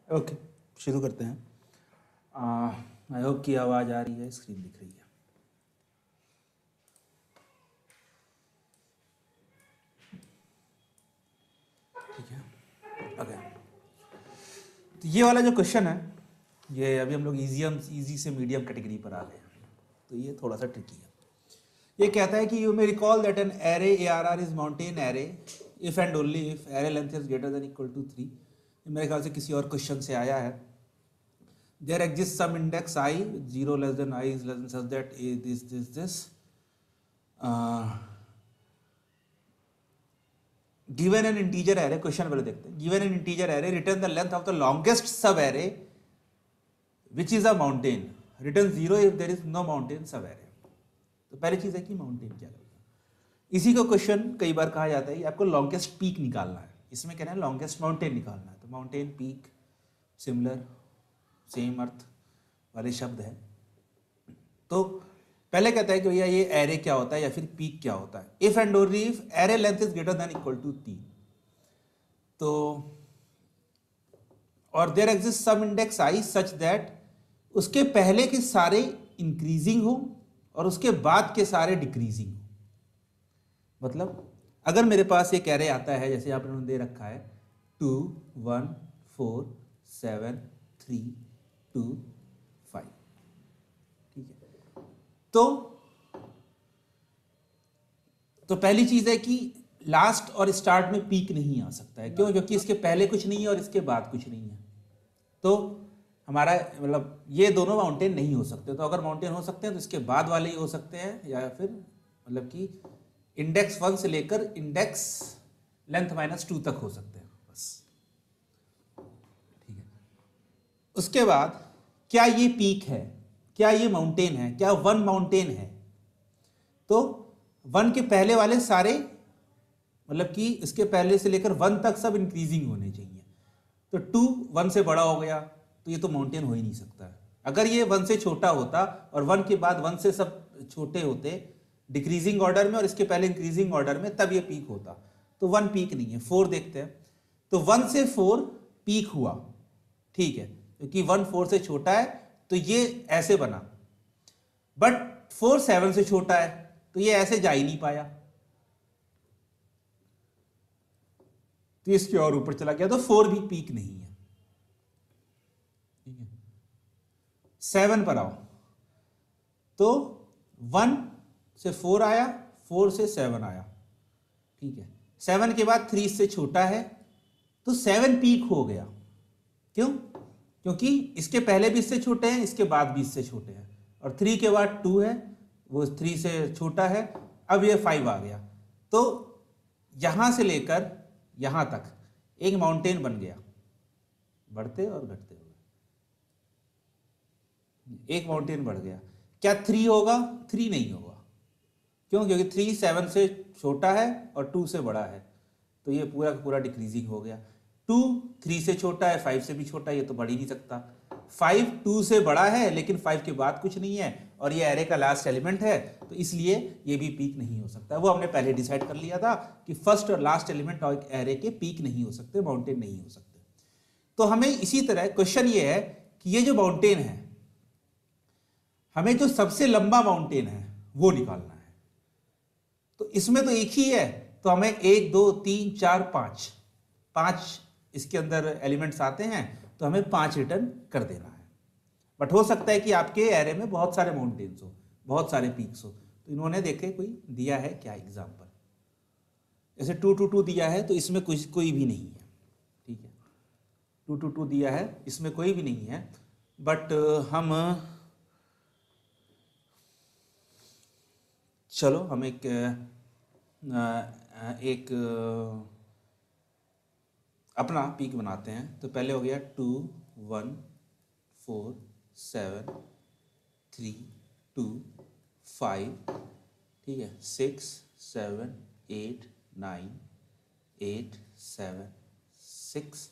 Okay, शुरू करते हैं। आई होप की आवाज़ आ रही है, स्क्रीन दिख रही है। ठीक है, ओके। तो ये वाला जो क्वेश्चन है, ये अभी हम लोग इजी से मीडियम कैटेगरी पर आ गए हैं, तो ये थोड़ा सा ट्रिकी है। ये कहता है कि you may recall that an array ARR is mountain array if and only if array length is greater than equal to 3। मेरे ख्याल से किसी और क्वेश्चन से आया है। There exists some index I, 0 less than I is less than such that A, this. Given an integer array, question पहले देखते हैं। Given an integer array, return the length of the longest sub array, which is a mountain. Return 0 if there is no mountain sub array. तो पहली चीज है कि mountain क्या करता है। इसी को क्वेश्चन कई बार कहा जाता है कि आपको longest peak निकालना है। इसमें कहना है longest mountain निकालना है, तो mountain, peak, similar, सेम अर्थ वाले शब्द है। तो पहले कहता है कि भैया ये एरे क्या होता है या फिर पीक क्या होता है। If and only if array length is greater than equal to 3, तो और there exist some index i such that उसके पहले के सारे इंक्रीजिंग हो और उसके बाद के सारे डिक्रीजिंग हो। मतलब अगर मेरे पास एक एरे आता है, जैसे आपने दे रखा है 2 1 4 7 3 2 5, ठीक है। तो पहली चीज है कि लास्ट और स्टार्ट में पीक नहीं आ सकता है। क्यों? क्योंकि इसके पहले कुछ नहीं है और इसके बाद कुछ नहीं है। तो हमारा मतलब ये दोनों माउंटेन नहीं हो सकते। तो अगर माउंटेन हो सकते हैं तो इसके बाद वाले ही हो सकते हैं, या फिर मतलब कि इंडेक्स 1 से लेकर इंडेक्स लेंथ -2 तक हो सकते हैं बस, ठीक है। उसके बाद क्या ये पीक है, क्या ये माउंटेन है, क्या 1 माउंटेन है? तो 1 के पहले वाले सारे मतलब कि इसके पहले से लेकर 1 तक सब इंक्रीजिंग होने चाहिए। तो 2 1 से बड़ा हो गया तो ये तो माउंटेन हो ही नहीं सकता है। अगर ये 1 से छोटा होता और 1 के बाद 1 से सब छोटे होते डिक्रीजिंग ऑर्डर में और इसके पहले इंक्रीजिंग ऑर्डर में, तब ये पीक होता। तो 1 पीक नहीं है। 4 देखते हैं, तो 1 से 4 पीक हुआ, ठीक है, क्योंकि 1 4 से छोटा है तो ये ऐसे बना। बट 4 7 से छोटा है तो ये ऐसे जा ही नहीं पाया, तो इसके और ऊपर चला गया, तो 4 भी पीक नहीं है, ठीक है। 7 पर आओ, तो 1 से 4 आया, 4 से 7 आया, ठीक है। 7 के बाद 3 से छोटा है तो 7 पीक हो गया। क्यों? क्योंकि इसके पहले भी इससे छोटे हैं, इसके बाद भी इससे छोटे हैं, और 3 के बाद 2 है, वो 3 से छोटा है, अब ये 5 आ गया। तो यहां से लेकर यहां तक एक माउंटेन बन गया, बढ़ते और घटते हुए एक माउंटेन बढ़ गया। क्या 3 होगा? 3 नहीं होगा। क्यों? क्योंकि 3 7 से छोटा है और 2 से बड़ा है, तो ये पूरा का पूरा डिक्रीजिंग हो गया। 2 3 से छोटा है, 5 से भी छोटा है, ये तो बढ़ ही नहीं सकता। 5 2 से बड़ा है लेकिन 5 के बाद कुछ नहीं है, और ये एरे का लास्ट एलिमेंट है, तो इसलिए ये भी पीक नहीं हो सकता। वो हमने पहले डिसाइड कर लिया था कि फर्स्ट और लास्ट एलिमेंट और एरे के पीक नहीं हो सकते, माउंटेन नहीं हो सकते। तो हमें इसी तरह क्वेश्चन ये है कि ये जो माउंटेन है, हमें जो सबसे लंबा माउंटेन है वो निकालना है। तो इसमें तो एक ही है, तो हमें 1 2 3 4 5 इसके अंदर एलिमेंट्स आते हैं, तो हमें 5 रिटर्न कर देना है। बट हो सकता है कि आपके एरे में बहुत सारे माउंटेन्स हो, बहुत सारे पीक्स हो। तो इन्होंने देखे कोई दिया है क्या एग्जाम्पल, जैसे 2 2 2 दिया है, तो इसमें कोई भी नहीं है, ठीक है। 2 2 2 दिया है, इसमें कोई भी नहीं है। बट हम चलो हम एक अपना पीक बनाते हैं। तो पहले हो गया 2 1 4 7 3 2 5, ठीक है, 6 7 8 9 8 7 6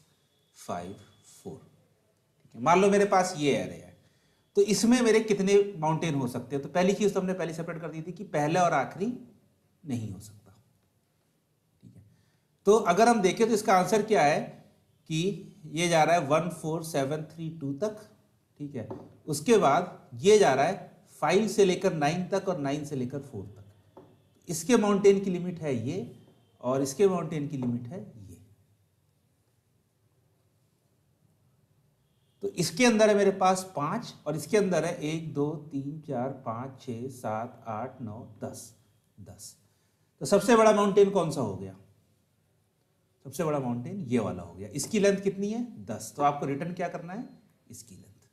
5 4, ठीक है। मान लो मेरे पास ये एरे है, तो इसमें मेरे कितने माउंटेन हो सकते हैं? तो पहली चीज तो हमने पहले सेपरेट कर दी थी कि पहला और आखिरी नहीं हो सकता, ठीक है। तो अगर हम देखें तो इसका आंसर क्या है कि ये जा रहा है 14732 तक, ठीक है। उसके बाद ये जा रहा है 5 से लेकर 9 तक और 9 से लेकर 4 तक। इसके माउंटेन की लिमिट है ये और इसके माउंटेन की लिमिट है ये। तो इसके अंदर है मेरे पास 5 और इसके अंदर है 1 2 3 4 5 6 7 8 9 10 10। तो सबसे बड़ा माउंटेन कौन सा हो गया? सबसे बड़ा माउंटेन ये वाला हो गया। इसकी लेंथ कितनी है? 10। तो आपको रिटर्न क्या करना है? इसकी लेंथ।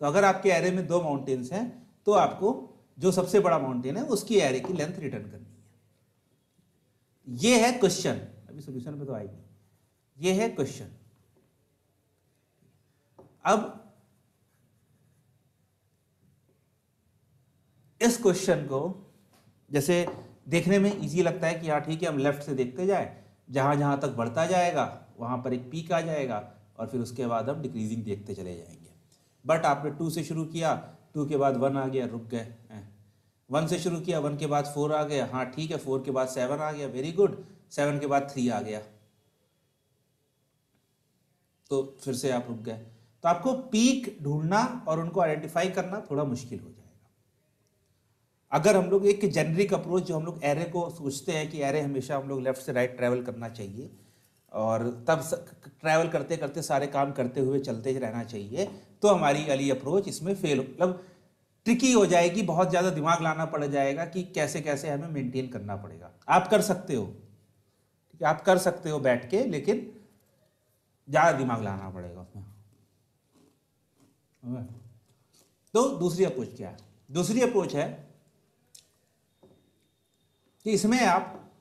तो अगर आपके एरे में 2 माउंटेन्स हैं तो आपको जो सबसे बड़ा माउंटेन है उसकी एरे की लेंथ रिटर्न करनी है। ये है क्वेश्चन, अभी सॉल्यूशन पे तो आएगी। ये है क्वेश्चन। अब इस क्वेश्चन को जैसे देखने में इजी लगता है कि हाँ ठीक है, हम लेफ्ट से देखते जाए, जहां जहां तक बढ़ता जाएगा वहां पर एक पीक आ जाएगा और फिर उसके बाद हम डिक्रीजिंग देखते चले जाएंगे। बट आपने 2 से शुरू किया, 2 के बाद 1 आ गया, रुक गए। 1 से शुरू किया, 1 के बाद 4 आ गया, हाँ ठीक है, 4 के बाद 7 आ गया, वेरी गुड। 7 के बाद 3 आ गया, तो फिर से आप रुक गए। तो आपको पीक ढूंढना और उनको आइडेंटिफाई करना थोड़ा मुश्किल हो जाएगा। अगर हम लोग एक जेनरिक अप्रोच, जो हम लोग एरे को सोचते हैं कि एरे हमेशा हम लोग लेफ्ट से राइट ट्रैवल करना चाहिए और तब ट्रैवल करते करते सारे काम करते हुए चलते रहना चाहिए, तो हमारी वाली अप्रोच इसमें फेल, मतलब ट्रिकी हो जाएगी। बहुत ज़्यादा दिमाग लाना पड़ जाएगा कि कैसे कैसे हमें मेंटेन करना पड़ेगा। आप कर सकते हो, ठीक है, आप कर सकते हो बैठ के, लेकिन ज़्यादा दिमाग लाना पड़ेगा उसमें। तो दूसरी अप्रोच क्या है? दूसरी अप्रोच है कि इसमें आप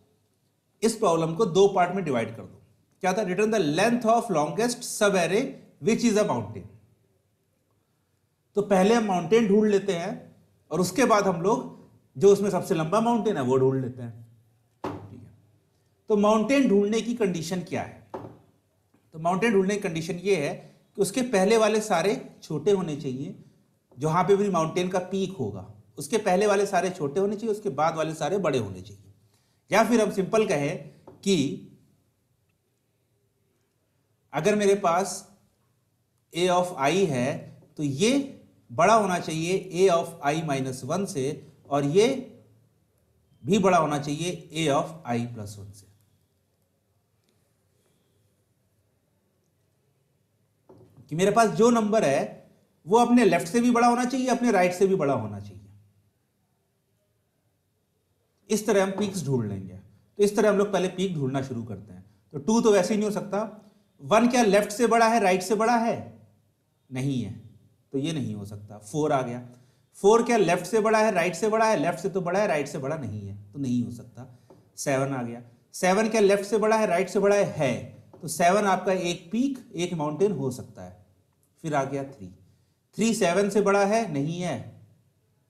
इस प्रॉब्लम को 2 पार्ट में डिवाइड कर दो। क्या था? Return the length of longest subarray which is a mountain. तो पहले हम माउंटेन ढूंढ लेते हैं और उसके बाद हम लोग जो उसमें सबसे लंबा माउंटेन है वो ढूंढ लेते हैं, ठीक है। तो माउंटेन ढूंढने की कंडीशन क्या है? तो माउंटेन ढूंढने की कंडीशन ये है कि उसके पहले वाले सारे छोटे होने चाहिए, जहां पे भी माउंटेन का पीक होगा उसके पहले वाले सारे छोटे होने चाहिए, उसके बाद वाले सारे बड़े होने चाहिए। या फिर हम सिंपल कहें कि अगर मेरे पास a ऑफ i है तो ये बड़ा होना चाहिए a ऑफ i माइनस 1 से और ये भी बड़ा होना चाहिए a ऑफ i प्लस 1 से। कि मेरे पास जो नंबर है वो अपने लेफ्ट से भी बड़ा होना चाहिए, अपने राइट से भी बड़ा होना चाहिए। इस तरह हम पीक्स ढूंढ लेंगे। तो इस तरह हम लोग पहले पीक ढूंढना शुरू करते हैं। तो 2 तो वैसे ही नहीं हो सकता। 1 क्या लेफ्ट से बड़ा है राइट से बड़ा है? नहीं है, तो ये नहीं हो सकता। 4 आ गया। 4 क्या लेफ्ट से बड़ा है राइट से बड़ा है? लेफ्ट से तो बड़ा है, राइट से बड़ा नहीं है, तो नहीं हो सकता। 7 आ गया। 7 क्या लेफ्ट से बड़ा है राइट से बड़ा है? तो 7 आपका एक पीक, एक माउंटेन हो सकता है। फिर आ गया 3। 3 7 से बड़ा है? नहीं है,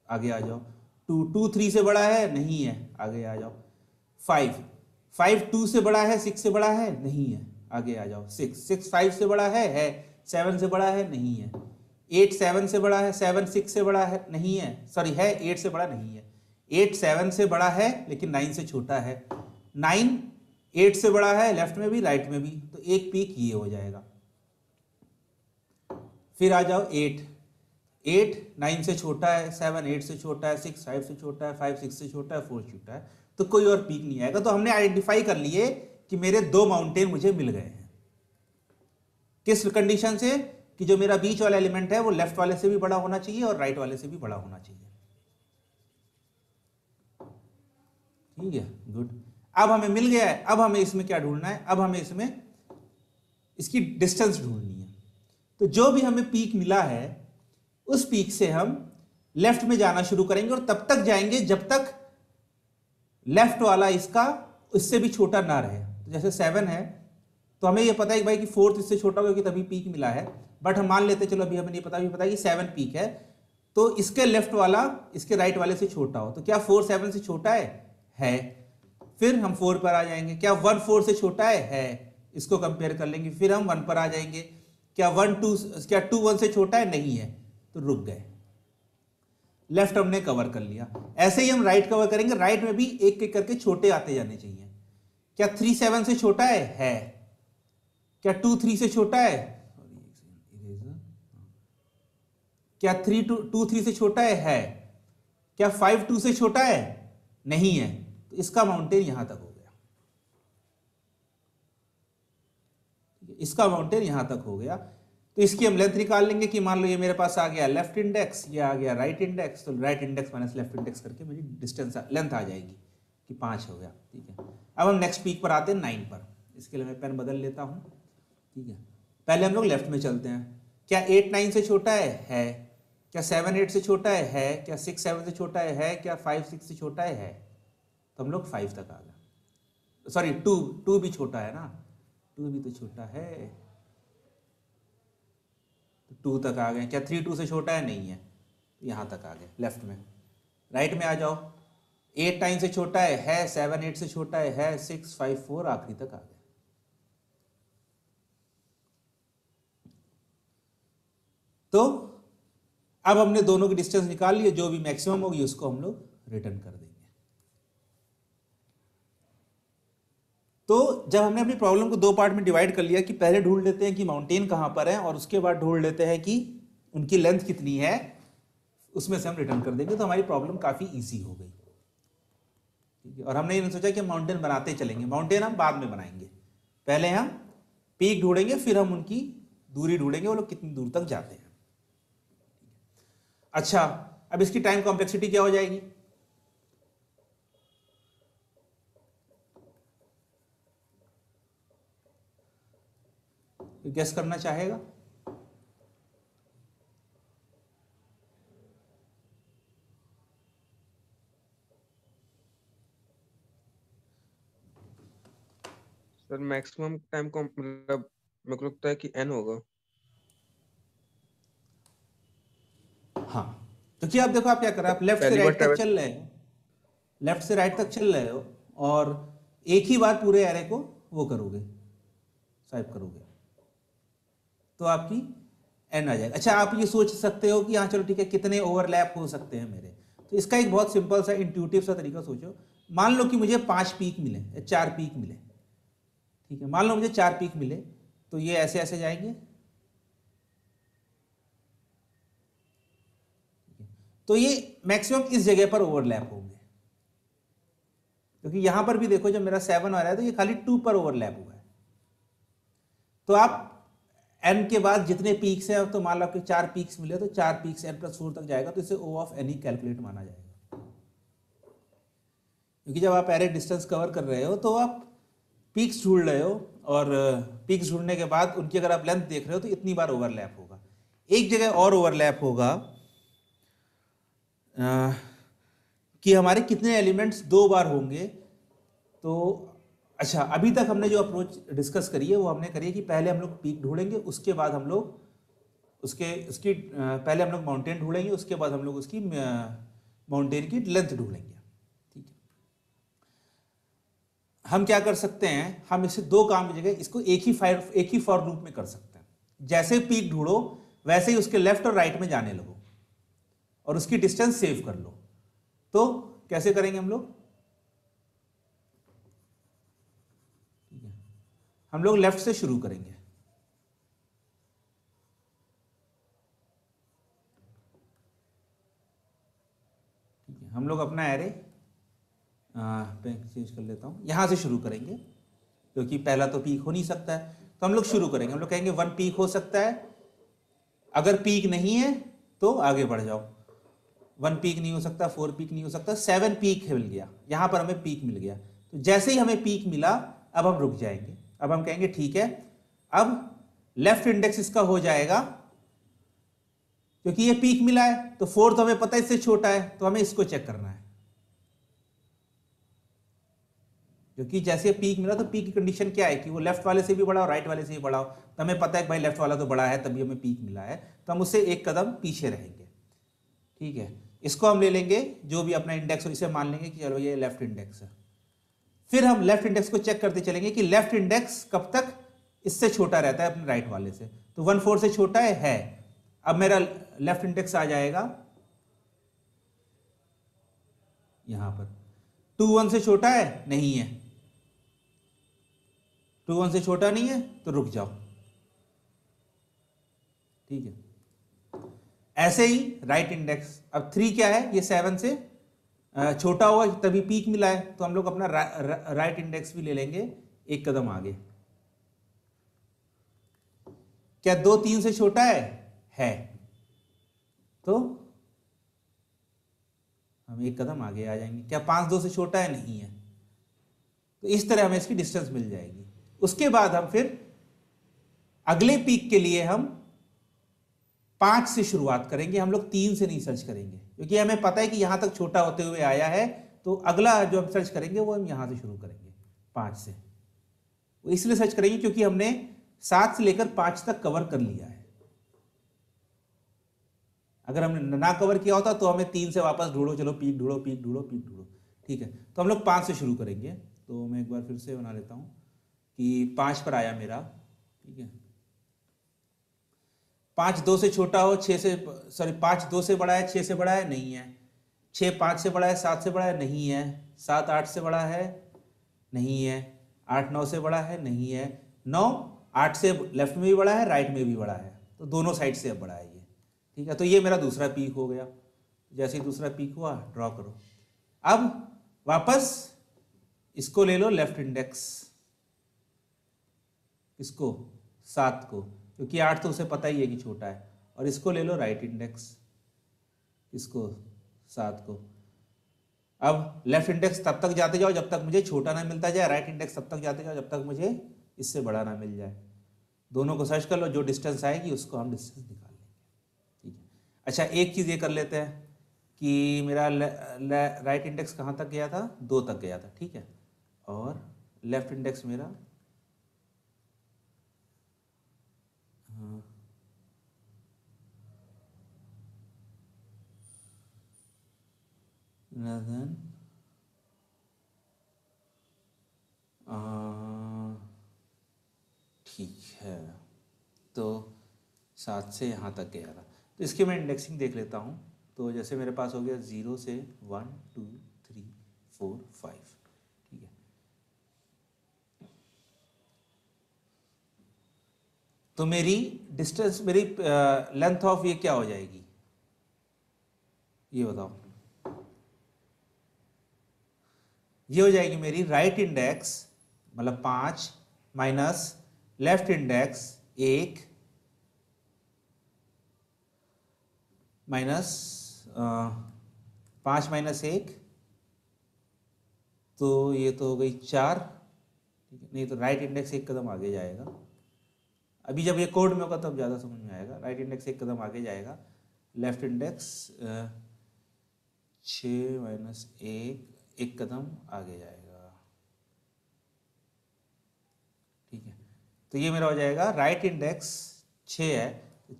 आगे आ जाओ। 2 3 से बड़ा है? नहीं है, आगे आ जाओ। 5 2 से बड़ा है? 6 से बड़ा है? नहीं है, आगे आ जाओ। 6 5 से बड़ा है? 7 से बड़ा है? नहीं है। 8 7 से बड़ा है? 7 6 से बड़ा है? नहीं है, सॉरी है, 8 से बड़ा नहीं है। 8 7 से बड़ा है लेकिन 9 से छोटा है। 9 8 से बड़ा है, लेफ्ट में भी राइट में भी, तो एक पीक ये हो जाएगा। फिर आ जाओ 8 9 से छोटा है, 7 8 से छोटा है, 6 5 से छोटा है, 5 6 से छोटा है, 4 छोटा है, तो कोई और पीक नहीं आएगा। तो हमने आइडेंटिफाई कर लिए कि मेरे 2 माउंटेन मुझे मिल गए हैं। किस कंडीशन से? कि जो मेरा बीच वाला एलिमेंट है वो लेफ्ट वाले से भी बड़ा होना चाहिए और राइट वाले से भी बड़ा होना चाहिए। ठीक है, गुड। अब हमें मिल गया है। अब हमें इसमें क्या ढूंढना है? अब हमें इसमें इसकी डिस्टेंस ढूंढनी है। तो जो भी हमें पीक मिला है उस पीक से हम लेफ्ट में जाना शुरू करेंगे और तब तक जाएंगे जब तक लेफ्ट वाला इसका इससे भी छोटा ना रहे। तो जैसे 7 है तो हमें यह पता है कि भाई कि 4th इससे छोटा होगा, क्योंकि तभी पीक मिला है। बट हम मान लेते, चलो अभी हमें नहीं पता, अभी पता है कि 7 पीक है, तो इसके लेफ्ट वाला इसके राइट वाले से छोटा हो। तो क्या 4 7 से छोटा है? फिर हम 4 पर आ जाएंगे। क्या 1 4 से छोटा है? इसको कंपेयर कर लेंगे। फिर हम 1 पर आ जाएंगे। क्या 2 1 से छोटा है? नहीं है, तो रुक गए। लेफ्ट हमने कवर कर लिया। ऐसे ही हम राइट कवर करेंगे। राइट में भी एक एक करके छोटे आते जाने चाहिए। क्या 3 7 से छोटा है? क्या 2 3 से छोटा है? क्या 2 3 से छोटा है? क्या 5 2 से छोटा है? नहीं है। तो इसका माउंटेन यहां तक हो गया, इसका माउंटेन यहां तक हो गया। तो इसकी हम लेंथ निकाल लेंगे कि मान लो ये मेरे पास आ गया लेफ्ट इंडेक्स, ये आ गया राइट इंडेक्स, तो right index minus left index करके मेरी डिस्टेंस लेंथ आ जाएगी कि 5 हो गया। ठीक है, अब हम नेक्स्ट पीक पर आते हैं 9 पर। इसके लिए मैं पेन बदल लेता हूं। ठीक है, पहले हम लोग लेफ्ट में चलते हैं। क्या 8 9 से छोटा है? क्या 7 8 से छोटा है? क्या 6 7 से छोटा है? क्या 5 6 से छोटा है? तो हम लोग 5 तक आ गए। सॉरी 2 भी छोटा है ना, 2 भी तो छोटा है, 2 तक आ गए। क्या 3 2 से छोटा है? नहीं है, यहां तक आ गए लेफ्ट में। राइट में आ जाओ, 8 9 से छोटा है, 7 8 से छोटा है, 6 5 4 आखिरी तक आ गए। तो अब हमने दोनों की डिस्टेंस निकाल लिए, जो भी मैक्सिमम होगी उसको हम लोग रिटर्न कर देंगे। तो जब हमने अपनी प्रॉब्लम को दो पार्ट में डिवाइड कर लिया कि पहले ढूंढ लेते हैं कि माउंटेन कहां पर है और उसके बाद ढूंढ लेते हैं कि उनकी लेंथ कितनी है, उसमें से हम रिटर्न कर देंगे, तो हमारी प्रॉब्लम काफी इजी हो गई। ठीक है, और हमने ये नहीं सोचा कि माउंटेन बनाते चलेंगे, माउंटेन हम बाद में बनाएंगे, पहले हम पीक ढूंढेंगे, फिर हम उनकी दूरी ढूंढेंगे, वो लोग कितनी दूर तक जाते हैं। अच्छा, अब इसकी टाइम कॉम्प्लेक्सिटी क्या हो जाएगी? गेस करना चाहेगा? सर मैक्सिमम टाइम को मतलब मेरे को लगता है कि n होगा। हाँ, क्योंकि आप देखो आप क्या कर रहे हैं, आप लेफ्ट से पहली बार राइट तक ट्रैवल। चल रहे हो, लेफ्ट से राइट तक चल रहे हो, और एक ही बार पूरे एरे को वो करोगे, स्वाइप करोगे, तो आपकी एन आ जाएगा। अच्छा, आप ये सोच सकते हो कि हाँ चलो ठीक है, कितने ओवरलैप हो सकते हैं मेरे, तो इसका एक बहुत सिंपल सा इंट्यूटिव सा तरीका सोचो। मान लो कि मुझे 5 पीक मिले या 4 पीक मिले। ठीक है, मान लो मुझे 4 पीक मिले, तो ये ऐसे ऐसे जाएंगे। तो ये मैक्सिमम इस जगह पर ओवरलैप होंगे, क्योंकि यहां पर भी देखो जब मेरा 7 आ रहा है तो ये खाली 2 पर ओवरलैप हुआ है। तो आप एन के बाद जितने पीक्स हैं, तो मान लो आपके 4 पीक्स मिले, तो 4 पीक्स एन प्लस 4 तक जाएगा, तो इसे ओ ऑफ एन ही कैलकुलेट माना जाएगा। क्योंकि जब आप एरे डिस्टेंस कवर कर रहे हो तो आप पीक्स ढूंढ रहे हो, और पीक्स ढूंढने के बाद उनकी अगर आप लेंथ देख रहे हो तो इतनी बार ओवरलैप होगा। एक जगह और ओवरलैप होगा कि हमारे कितने एलिमेंट्स 2 बार होंगे। तो अच्छा, अभी तक हमने जो अप्रोच डिस्कस करी है वो हमने करी है कि पहले हम लोग पीक ढूंढेंगे, उसके बाद हम लोग उसकी पहले हम लोग माउंटेन ढूंढेंगे, उसके बाद हम लोग उसकी माउंटेन की लेंथ ढूंढेंगे। ठीक है, हम क्या कर सकते हैं, हम इसे दो काम की जगह इसको एक ही फॉर लूप में कर सकते हैं। जैसे पीक ढूंढो वैसे ही उसके लेफ्ट और राइट में जाने लगो और उसकी डिस्टेंस सेव कर लो। तो कैसे करेंगे हम लोग? हम लोग लेफ्ट से शुरू करेंगे। ठीक है, हम लोग अपना एरे चेंज कर लेता हूं, यहां से शुरू करेंगे, क्योंकि पहला तो पीक हो नहीं सकता है। तो हम लोग शुरू करेंगे, हम लोग कहेंगे 1 पीक हो सकता है, अगर पीक नहीं है तो आगे बढ़ जाओ। 1 पीक नहीं हो सकता, 4 पीक नहीं हो सकता, 7 पीक मिल गया, यहां पर हमें पीक मिल गया। तो जैसे ही हमें पीक मिला अब हम रुक जाएंगे। अब हम कहेंगे ठीक है, अब लेफ्ट इंडेक्स इसका हो जाएगा, क्योंकि ये पीक मिला है, तो 4 तो हमें पता है इससे छोटा है, तो हमें इसको चेक करना है। क्योंकि जैसे पीक मिला तो पीक की कंडीशन क्या है कि वो लेफ्ट वाले से भी बड़ा हो, राइट वाले से भी बड़ा हो, तो हमें पता है कि भाई लेफ्ट वाला तो बड़ा है तभी हमें पीक मिला है, तो हम उससे एक कदम पीछे रहेंगे। ठीक है, इसको हम ले लेंगे जो भी अपना इंडेक्स हो, इसे मान लेंगे कि चलो ये लेफ्ट इंडेक्स है। फिर हम लेफ्ट इंडेक्स को चेक करते चलेंगे कि लेफ्ट इंडेक्स कब तक इससे छोटा रहता है अपने राइट वाले से। तो 1 4 से छोटा है। अब मेरा लेफ्ट इंडेक्स आ जाएगा यहां पर। 2 1 से छोटा है? नहीं है। 2 1 से छोटा नहीं है तो रुक जाओ, ठीक है। ऐसे ही राइट इंडेक्स, अब 3 क्या है, ये 7 से छोटा हुआ तभी पीक मिला है, तो हम लोग अपना राइट इंडेक्स भी ले लेंगे एक कदम आगे। क्या 2 3 से छोटा है, तो हम एक कदम आगे आ जाएंगे। क्या 5 2 से छोटा है, नहीं है, तो इस तरह हमें इसकी डिस्टेंस मिल जाएगी। उसके बाद हम फिर अगले पीक के लिए हम 5 से शुरुआत करेंगे, हम लोग 3 से नहीं सर्च करेंगे, क्योंकि हमें पता है कि यहां तक छोटा होते हुए आया है, तो अगला जो हम सर्च करेंगे वो हम यहां से शुरू करेंगे 5 से। वो इसलिए सर्च करेंगे क्योंकि हमने 7 से लेकर 5 तक कवर कर लिया है। अगर हमने ना कवर किया होता तो हमें 3 से वापस ढूंढो, चलो पीक ढूंढो, पीक ढूंढो, पीक ढूंढो, ठीक है। तो हम लोग 5 से शुरू करेंगे। तो मैं एक बार फिर से बना लेता हूं कि 5 पर आया मेरा, ठीक है। 5 2 से छोटा हो, 6 से, सॉरी 5 2 से बड़ा है, 6 से बड़ा है, नहीं है। 6 5 से बड़ा है, 7 से बड़ा है, नहीं है। 7 8 से बड़ा है, नहीं है। 8 9 से बड़ा है, नहीं है। 9 8 से लेफ्ट में भी बड़ा है, राइट में भी बड़ा है, तो दोनों साइड से अब बड़ा है ये, ठीक है। तो ये मेरा दूसरा पीक हो गया। जैसे ही दूसरा पीक हुआ, ड्रॉ करो। अब वापस इसको ले लो लेफ्ट इंडेक्स, इसको 7 को, क्योंकि 8 तो उसे पता ही है कि छोटा है। और इसको ले लो राइट इंडेक्स, इसको 7 को। अब लेफ्ट इंडेक्स तब तक जाते जाओ जब तक मुझे छोटा ना मिलता जाए, राइट इंडेक्स तब तक जाते जाओ जब तक मुझे इससे बड़ा ना मिल जाए। दोनों को सर्च कर लो, जो डिस्टेंस आएगी उसको हम डिस्टेंस निकाल लेंगे, ठीक है। अच्छा, एक चीज़ ये कर लेते हैं कि मेरा राइट इंडेक्स कहाँ तक गया था, 2 तक गया था, ठीक है। और लेफ्ट इंडेक्स मेरा ठीक है, तो 7 से यहाँ तक गया था। तो इसकी मैं इंडेक्सिंग देख लेता हूँ। तो जैसे मेरे पास हो गया 0 से 1 2 3 4 5, ठीक है। तो मेरी डिस्टेंस, मेरी लेंथ ऑफ ये क्या हो जाएगी, ये बताओ। ये हो जाएगी मेरी राइट इंडेक्स, मतलब 5 minus left index 1 minus 5 minus 1, तो ये तो हो गई 4, ठीक है। नहीं तो राइट इंडेक्स एक कदम आगे जाएगा। अभी जब ये कोड में होगा तब ज़्यादा समझ में आएगा। राइट इंडेक्स एक कदम आगे जाएगा, लेफ्ट इंडेक्स 6 माइनस 1 एक कदम आगे जाएगा, ठीक है। तो ये मेरा हो जाएगा राइट इंडेक्स 6 है,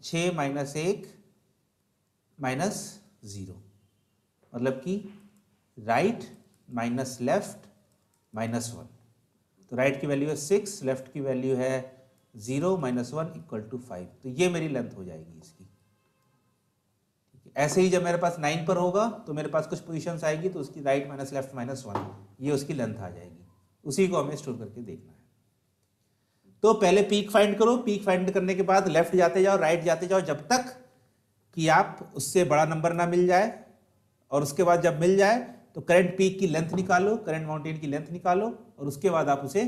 6 माइनस 1 माइनस 0, मतलब कि राइट माइनस लेफ्ट माइनस 1। तो राइट की वैल्यू है 6, लेफ्ट की वैल्यू है 0 माइनस 1 इक्वल टू 5। तो ये मेरी लेंथ हो जाएगी इसकी, ठीक है। ऐसे ही जब मेरे पास 9 पर होगा तो मेरे पास कुछ पोजीशंस आएगी, तो उसकी राइट माइनस लेफ्ट माइनस 1, ये उसकी लेंथ आ जाएगी। उसी को हमें स्टोर करके देखना है। तो पहले पीक फाइंड करो, पीक फाइंड करने के बाद लेफ्ट जाते जाओ, राइट जाते जाओ, जब तक कि आप उससे बड़ा नंबर ना मिल जाए। और उसके बाद जब मिल जाए तो करंट पीक की लेंथ निकालो, करंट माउंटेन की लेंथ निकालो, और उसके बाद आप उसे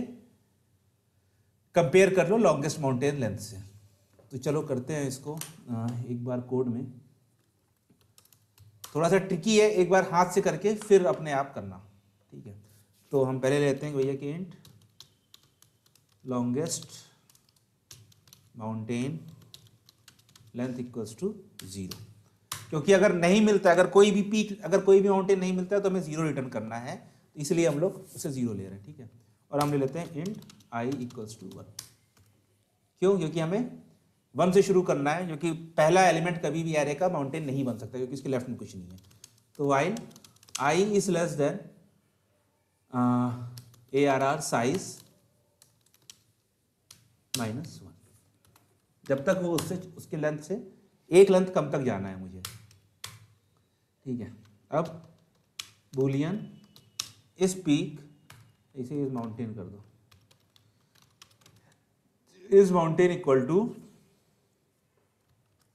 कंपेयर कर लो लॉन्गेस्ट माउंटेन लेंथ से। तो चलो करते हैं इसको एक बार कोड में। थोड़ा सा ट्रिकी है, एक बार हाथ से करके फिर अपने आप करना, ठीक है। तो हम पहले लेते हैं भैया कि int longest mountain length equals to 0, क्योंकि अगर नहीं मिलता, अगर कोई भी पीक, अगर कोई भी माउंटेन नहीं मिलता है तो हमें 0 रिटर्न करना है, तो इसलिए हम लोग उसे 0 ले रहे हैं, ठीक है। और हम ले लेते हैं इंट i इक्वल्स टू 1। क्यों? क्योंकि हमें 1 से शुरू करना है, क्योंकि पहला एलिमेंट कभी भी एरे का माउंटेन नहीं बन सकता, क्योंकि इसके लेफ्ट में कुछ नहीं है। तो while i is less than ARR size -1, जब तक वो उससे, उसके लेंथ से एक लेंथ कम तक जाना है मुझे, ठीक है। अब बूलियन इस पीक, इसे इस माउंटेन कर दो, इज माउंटेन इक्वल टू,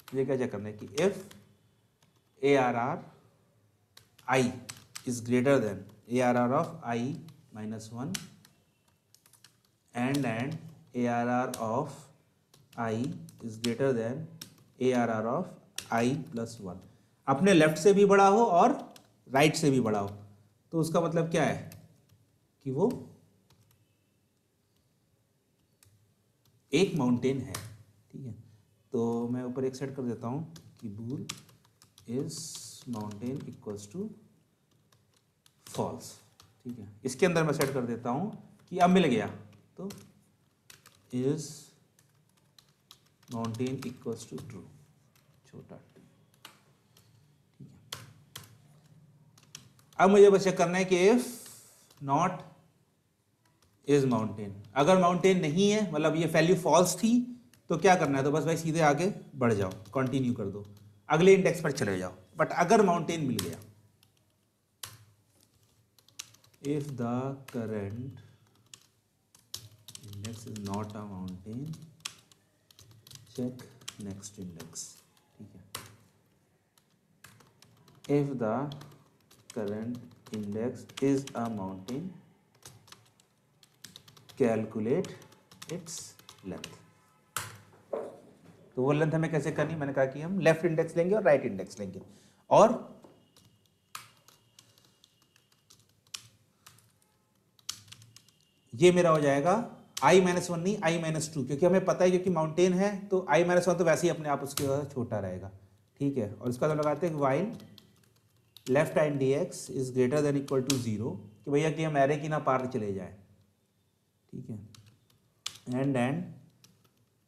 ये क्या चेक करना है कि if ARR I is greater than ARR of I minus 1 and ARR of I is greater than ARR of I plus 1, अपने लेफ्ट से भी बड़ा हो और राइट से भी बड़ा हो। तो उसका मतलब क्या है कि वो एक माउंटेन है। ठीक है, तो मैं ऊपर एक सेट कर देता हूँ कि bool is mountain equals to false. ठीक है, इसके अंदर मैं सेट कर देता हूँ कि अब मिल गया, तो is mountain equals to true, छोटा t। ठीक है, अब मुझे बस चेक करना है कि इफ नॉट इज माउंटेन, अगर माउंटेन नहीं है मतलब ये वैल्यू फॉल्स थी तो क्या करना है, तो बस भाई सीधे आगे बढ़ जाओ, कंटिन्यू कर दो, अगले इंडेक्स पर चले जाओ। बट अगर माउंटेन मिल गया, if the current index is not a mountain, check next index. ठीक है, if the current index is a mountain, calculate its length. तो वो लेंथ हमें कैसे करनी, मैंने कहा कि हम लेफ्ट इंडेक्स लेंगे और राइट इंडेक्स लेंगे, और ये मेरा हो जाएगा i माइनस 1 नहीं i माइनस 2, क्योंकि हमें पता है क्योंकि माउंटेन है तो i माइनस 1 तो वैसे ही अपने आप उसके छोटा रहेगा। ठीक है, और इसका तो लगाते हैं while left index is greater than equal to 0, कि भैया कि हम एरे की ना पार चले जाए। ठीक है, and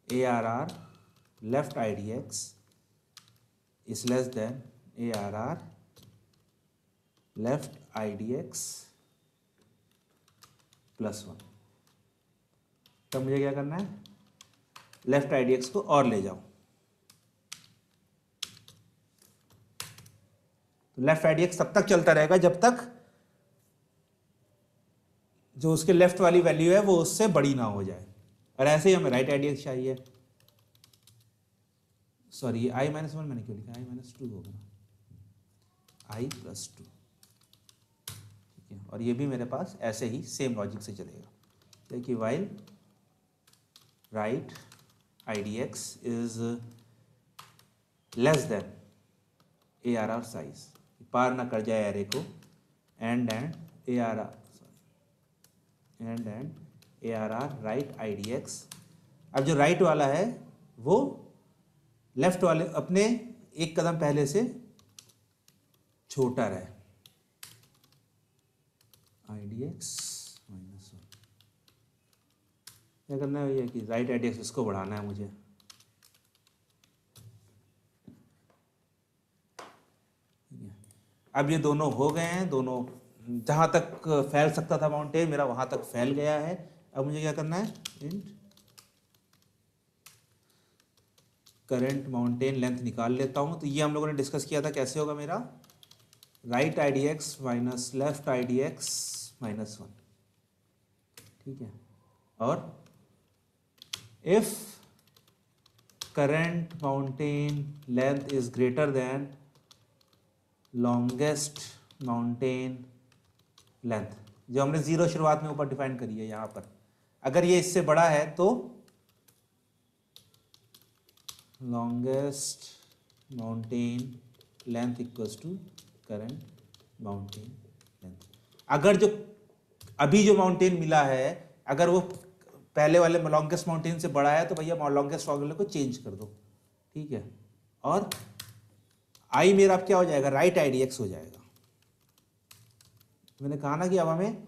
ARR left IDX is less than ARR left IDX plus 1। तब मुझे क्या करना है, लेफ्ट IDX को और ले जाओ। तो लेफ्ट IDX तब तक चलता रहेगा जब तक जो उसके लेफ्ट वाली वैल्यू है वो उससे बड़ी ना हो जाए, और ऐसे ही हमें राइट IDX चाहिए। सॉरी, i माइनस 1 मैंने क्यों लिखा, i माइनस 2 होगा ना, i प्लस 2। ठीक है, और ये भी मेरे पास ऐसे ही सेम लॉजिक से चलेगा। देखिए while right IDX is less than ARR size, पार ना कर जाए एरे को, एंड ARR राइट IDX। अब जो राइट वाला है वो लेफ्ट वाले अपने एक कदम पहले से छोटा रहे, IDX माइनस 1। क्या करना है भैया कि राइट IDX इसको बढ़ाना है मुझे। अब ये दोनों हो गए हैं, दोनों जहां तक फैल सकता था माउंटेन मेरा वहां तक फैल गया है। अब मुझे क्या करना है, इंट करंट माउंटेन लेंथ निकाल लेता हूं। तो ये हम लोगों ने डिस्कस किया था कैसे होगा मेरा, right IDX minus left IDX minus 1। ठीक है, और if current mountain length is greater then longest mountain length, जो हमने 0 शुरुआत में ऊपर डिफाइन करी है यहां पर, अगर ये इससे बड़ा है तो longest mountain length equals to current mountain length. अगर जो अभी जो माउंटेन मिला है अगर वो पहले वाले लॉन्गेस्ट माउंटेन से बड़ा है तो भैया लॉन्गेस्ट वाले को चेंज कर दो। ठीक है, और आई मेरा अब क्या हो जाएगा, राइट IDX हो जाएगा। मैंने कहा ना कि अब हमें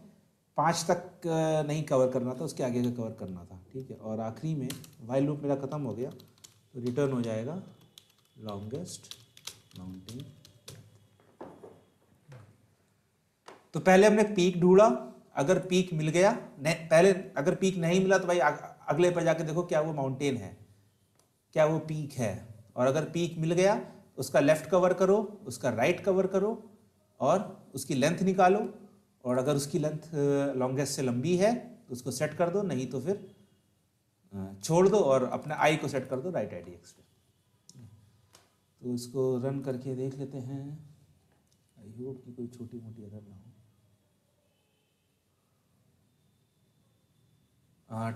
5 तक नहीं कवर करना था, उसके आगे का कवर करना था। ठीक है, और आखिरी में वाइल लूप मेरा खत्म हो गया तो रिटर्न हो जाएगा लॉन्गेस्ट माउंटेन। तो पहले हमने पीक ढूंढा, अगर पीक मिल गया पहले, अगर पीक नहीं मिला तो भाई अगले पर जाके देखो क्या वो माउंटेन है, क्या वो पीक है। और अगर पीक मिल गया उसका लेफ्ट कवर करो, उसका राइट कवर करो और उसकी लेंथ निकालो, और अगर उसकी लेंथ लॉन्गेस्ट से लंबी है तो उसको सेट कर दो, नहीं तो फिर छोड़ दो और अपने आई को सेट कर दो राइट आई डी एक्स पे। तो इसको रन करके देख लेते हैं। आई होप कि कोई छोटी मोटी एरर ना हो।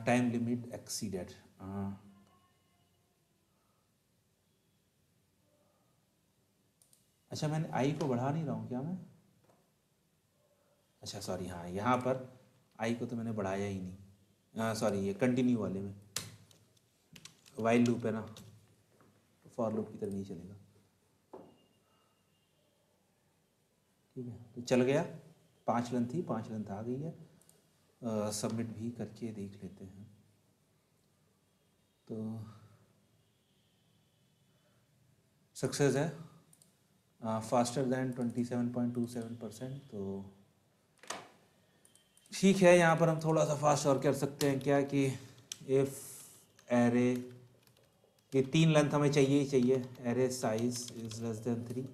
Time limit exceeded. अच्छा, मैंने आई को बढ़ा नहीं रहा हूँ क्या मैं? अच्छा सॉरी, हाँ यहाँ पर आई को तो मैंने बढ़ाया ही नहीं। सॉरी, ये कंटिन्यू वाले में वाइल लूप है ना, तो फॉर लूप की तरह नहीं चलेगा। ठीक है, तो चल गया। 5 लेंथ थी, 5 लेंथ आ गई है। सबमिट भी करके देख लेते हैं। तो सक्सेस है, फास्टर दैन 27.27%। तो ठीक है, यहाँ पर हम थोड़ा सा फास्ट और कर सकते हैं क्या कि इफ़ एरे, ये 3 लेंथ हमें चाहिए ही चाहिए। Array size is less then 3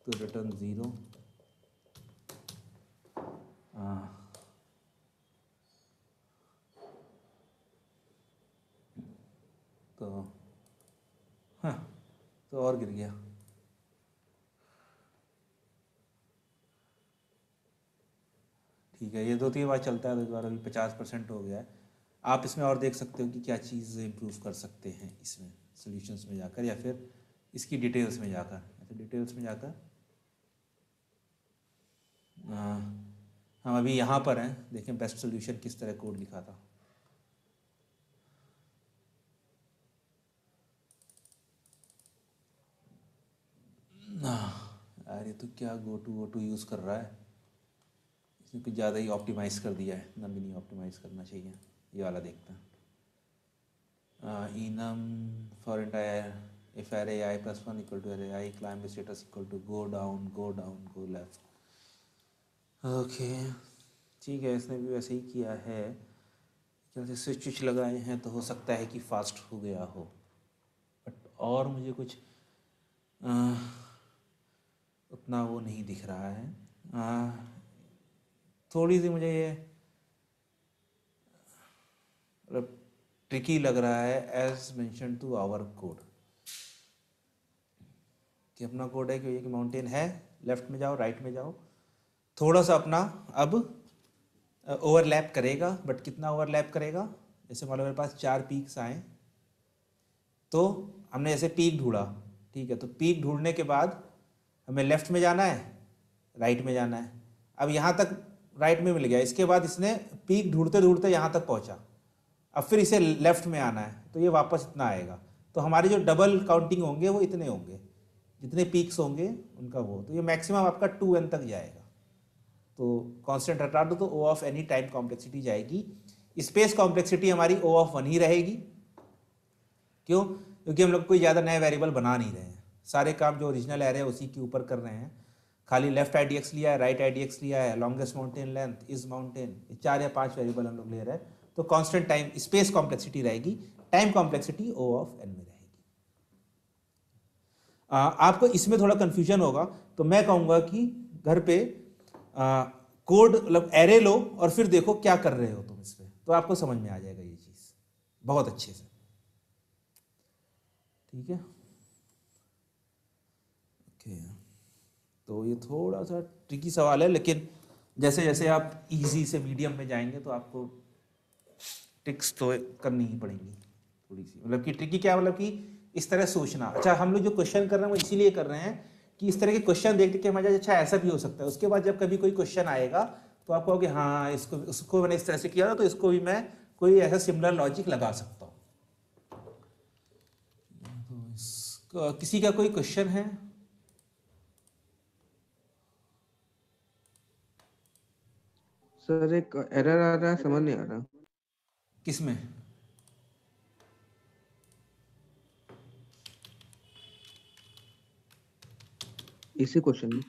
तो रिटर्न 0। तो हाँ, तो और गिर गया। ठीक है, ये 2-3 बार चलता है तो इस बार अभी 50% हो गया है। आप इसमें और देख सकते हो कि क्या चीज़ इम्प्रूव कर सकते हैं इसमें सॉल्यूशंस में जाकर, या फिर इसकी डिटेल्स में जाकर। तो डिटेल्स में जाकर हम अभी यहाँ पर हैं, देखें बेस्ट सॉल्यूशन किस तरह कोड लिखा था। यार ये तो क्या गो टू यूज़ कर रहा है, इसने कुछ ज़्यादा ही ऑप्टिमाइज़ कर दिया है। ना भी नहीं ऑप्टिमाइज़ करना चाहिए। ये वाला देखते हैं। enum for entire if array I plus 1 equal to array I, climb status equal to go down, go left। Okay ठीक है, इसने भी वैसे ही किया है। जैसे स्विच लगाए हैं तो हो सकता है कि फास्ट हो गया हो, बट और मुझे कुछ उतना वो नहीं दिख रहा है। थोड़ी सी मुझे ये मतलब ट्रिकी लग रहा है as mention to our code, कि अपना कोड है कि ये माउंटेन है, लेफ्ट में जाओ राइट में जाओ, थोड़ा सा अपना अब ओवरलैप करेगा, बट कितना ओवरलैप करेगा? जैसे मान लो मेरे पास 4 पीक्स आए, तो हमने जैसे पीक ढूंढा, ठीक है, तो पीक ढूंढने के बाद हमें लेफ्ट में जाना है, राइट में जाना है। अब यहाँ तक राइट में मिल गया, इसके बाद इसने पीक ढूंढते ढूंढते यहाँ तक पहुँचा, अब फिर इसे लेफ्ट में आना है, तो ये वापस इतना आएगा। तो हमारी जो डबल काउंटिंग होंगे वो इतने होंगे, जितने पीक्स होंगे उनका वो, तो ये मैक्सिमम आपका 2n तक जाएगा। तो कांस्टेंट हटा दो तो O of any time complexity जाएगी, स्पेस कॉम्प्लेक्सिटी हमारी O ऑफ 1 ही रहेगी। क्यों? क्योंकि हम लोग कोई ज़्यादा नए वेरिएबल बना नहीं रहे हैं, सारे काम जो ओरिजिनल एरे है उसी के ऊपर कर रहे हैं। खाली लेफ्ट IDX लिया है, राइट IDX लिया है, longest mountain length, is mountain, 4 या 5 वेरिएबल हम लोग ले रहे हैं। तो कांस्टेंट टाइम स्पेस कॉम्प्लेक्सिटी रहेगी, time complexity O of n में रहेगी। आपको इसमें थोड़ा कंफ्यूजन होगा, तो मैं कहूँगा कि घर पे कोड मतलब एरे लो और फिर देखो क्या कर रहे हो तुम इस पर, तो आपको समझ में आ जाएगा ये चीज़ बहुत अच्छे से। ठीक है, ओके। तो ये थोड़ा सा ट्रिकी सवाल है, लेकिन जैसे जैसे आप इजी से मीडियम में जाएंगे तो आपको ट्रिक्स तो करनी ही पड़ेंगी थोड़ी सी। मतलब कि ट्रिकी क्या, मतलब कि इस तरह सोचना। अच्छा, हम लोग जो क्वेश्चन कर रहे हैं वो इसीलिए कर रहे हैं कि इस तरह के क्वेश्चन देख के हमारा अच्छा ऐसा भी हो सकता है। उसके बाद जब कभी कोई क्वेश्चन आएगा तो आप कहोगे हाँ इसको मैंने इस तरह से किया था, तो इसको भी मैं कोई ऐसा सिमिलर लॉजिक लगा सकता हूँ। तो किसी का कोई क्वेश्चन है? सर एक एरर आ रहा है, समझ नहीं आ रहा। किसमें? इसी क्वेश्चन में।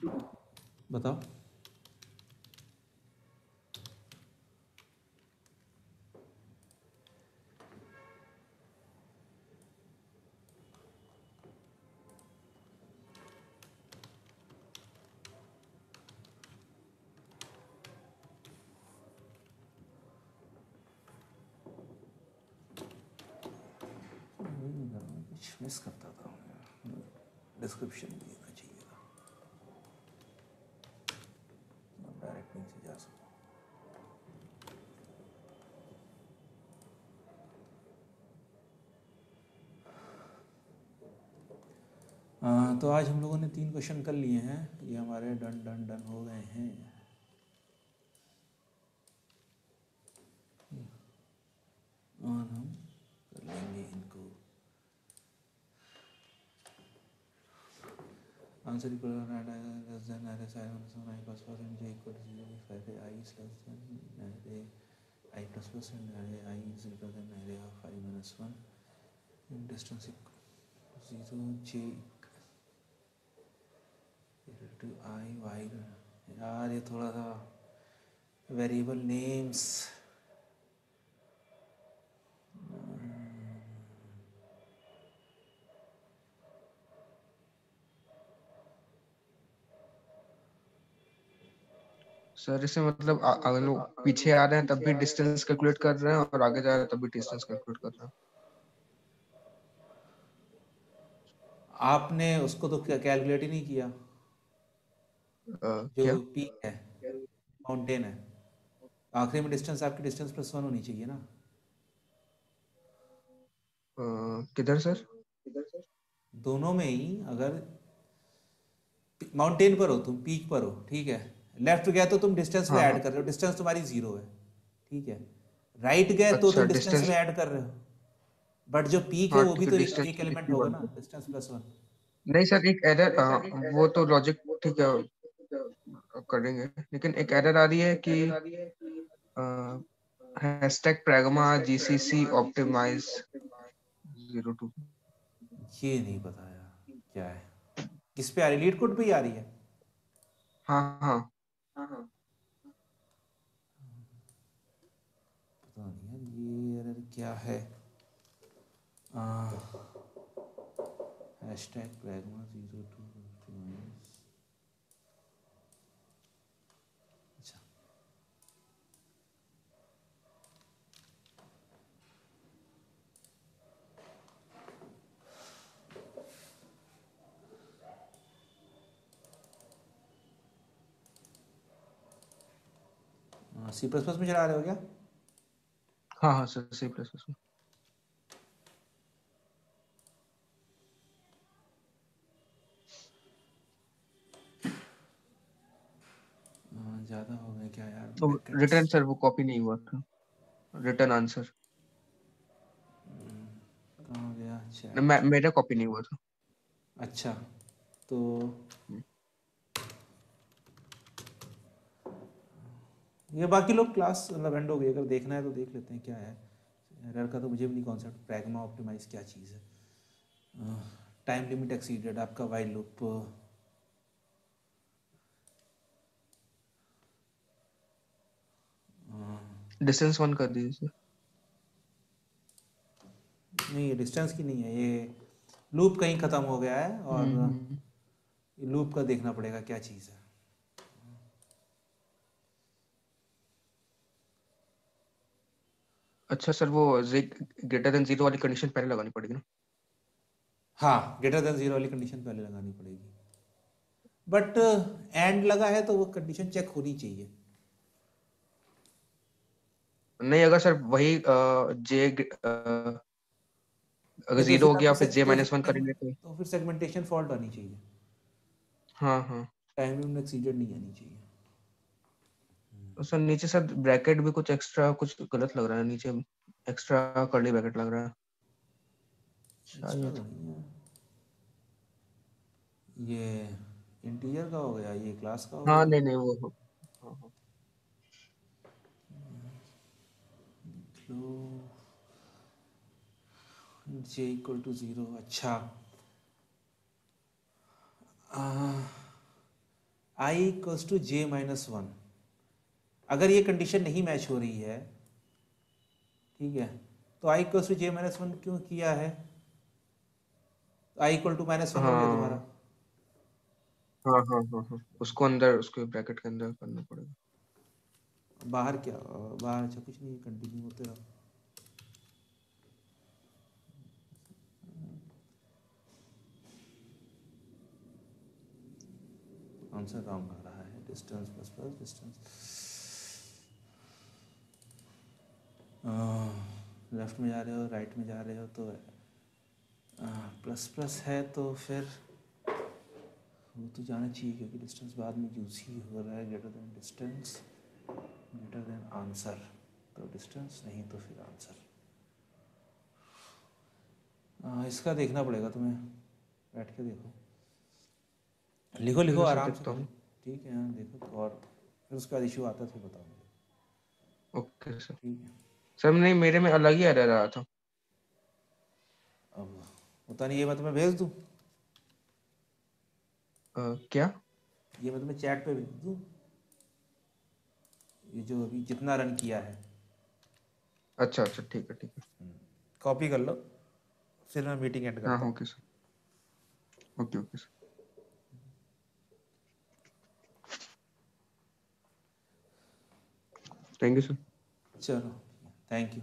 बताओ। मिस करता था, डिस्क्रिप्शन भी देना चाहिए था, डायरेक्ट लिंक से जा सकूँ। तो आज हम लोगों ने 3 क्वेश्चन कर लिए हैं, ये हमारे डन डन डन हो गए हैं। और हम कर लेंगे इनको। Answer equal less than array size i plus plus and j equal to 0 if array i is less than अरे आई plus plus and array i is greater than array of i minus 1 in distance 0 j equal to i y. यार ये थोड़ा सा variable names, sir इससे मतलब अगर लोग पीछे आ रहे हैं तब भी डिस्टेंस कैलकुलेट कर रहे हैं और आगे जा रहे हैं तब भी डिस्टेंस कैलकुलेट कर रहे हैं। आपने उसको तो कैलकुलेट ही नहीं किया, जो क्या पीक है, माउंटेन है, आखिरी में डिस्टेंस आपकी डिस्टेंस प्लस 1 होनी चाहिए ना। किधर सर? दोनों में ही, अगर माउंटेन पर हो तुम, पीक पर हो, ठीक है, लेफ्ट गए तो तुम डिस्टेंस में हाँ ऐड हाँ। कर रहे हो, डिस्टेंस तुम्हारी 0 है, ठीक है। राइट गए तो अच्छा तुम डिस्टेंस डिस्टेंस। में ऐड कर रहे हो, बट जो पीक है हाँ वो भी ठीक है, तो डिस्टेंस एक एलिमेंट इतनी होगा बढ़ ना, गई। Distance plus 1। नहीं सर, एक एरर, वो तो लॉजिक ठीक है करेंगे, लेकिन एक एरर आ रही है कि हैशटैग pragma gcc optimize 02। ये नहीं पता यार क्या है, किस पे आ रही है, लीड कोड पे ही आ रही है। हाँ हाँ। पता नहीं यार ये एरर क्या है। हैशटैग pragma 02 अच्छा, सी प्लस प्लस में चला रहे हो क्या? हाँ हाँ सर, सी प्लस प्लस में। ज़्यादा हो गए क्या यार तो ब्रैकेट्स। रिटर्न सर वो कॉपी नहीं हुआ था, रिटर्न आंसर कहाँ गया चैट। मेरा कॉपी नहीं हुआ था। अच्छा, तो हम्म। ये बाकी लोग क्लास मतलब एंड हो गई, अगर देखना है तो देख लेते हैं क्या है एरर का, तो मुझे भी नहीं कॉन्सेप्ट प्रैग्मा ऑप्टिमाइज क्या चीज़ है। टाइम लिमिट एक्सीडेड, आपका वाइल लूप डिस्टेंस 1 कर दीजिए सर। नहीं, ये डिस्टेंस की नहीं है, ये लूप कहीं ख़त्म हो गया है, और हम्म। ये लूप का देखना पड़ेगा क्या चीज़ है। अच्छा सर, वो ग्रेटर देन 0 वाली कंडीशन पहले लगानी पड़ेगी ना? हाँ, ग्रेटर देन 0 वाली कंडीशन पहले लगानी पड़ेगी, बट एंड लगा है तो वो कंडीशन चेक होनी चाहिए। नहीं, अगर सर वही जे अगर तो 0 फिर हो आपकी गया फिर जे माइनस 1 करेंगे तो। तो फिर सेगमेंटेशन फॉल्ट आनी चाहिए, हाँ हाँ। टाइम लिमिट एक्सीडेड नहीं आनी चाहिए। तो सर नीचे सर ब्रैकेट भी कुछ एक्स्ट्रा, कुछ गलत लग रहा है नीचे, एक्स्ट्रा कर्ली ब्रैकेट लग रहा है एक्स्ट्रा शायद। तो नहीं है, ये इंटीजर का हो गया, ये क्लास का हो हाँ गया। नहीं नहीं वो हाँ, हाँ। जे इक्वल टू 0, अच्छा, I equals to J minus 1, अगर ये कंडीशन नहीं मैच हो रही है, ठीक है, तो I equals to J minus 1 क्यों किया है, आई इक्वल टू -1 हो गया तुम्हारा। हाँ हाँ हाँ हाँ हाँ, उसको अंदर उसके ब्रैकेट के अंदर करना पड़ेगा। बाहर क्या, बाहर अच्छा कुछ नहीं, कंटिन्यू होते रहो। कौन सा काम आ रहा है, distance plus plus distance, left में जा रहे हो राइट में जा रहे हो तो प्लस प्लस है तो फिर वो तो जाना चाहिए क्योंकि डिस्टेंस बाद में यूज ही हो रहा है, greater than distance greater than answer, तो डिस्टेंस नहीं तो फिर आंसर। इसका देखना पड़ेगा तुम्हें, बैठ के देखो, लिखो लिखो ठीक है सर, आराम से देखता करो, हूँ। ठीक है। हाँ देखो तो, और फिर उसका इशू आता है फिर बताओ मुझे, ओके सर। ठीक है। सर नहीं, मेरे में अलग ही एरर रहा था। अब पता नहीं, ये मैं तुम्हें भेज दूँ, क्या? ये मैं तुम्हें चैट पे भेज दूँ, ये जो अभी जितना रन किया है, अच्छा अच्छा, ठीक है ठीक है। कॉपी कर लो, फिर मैं मीटिंग एंड हाँ करता हूँ। Okay sir, okay okay sir. Thank you sir. चलो, थैंक यू।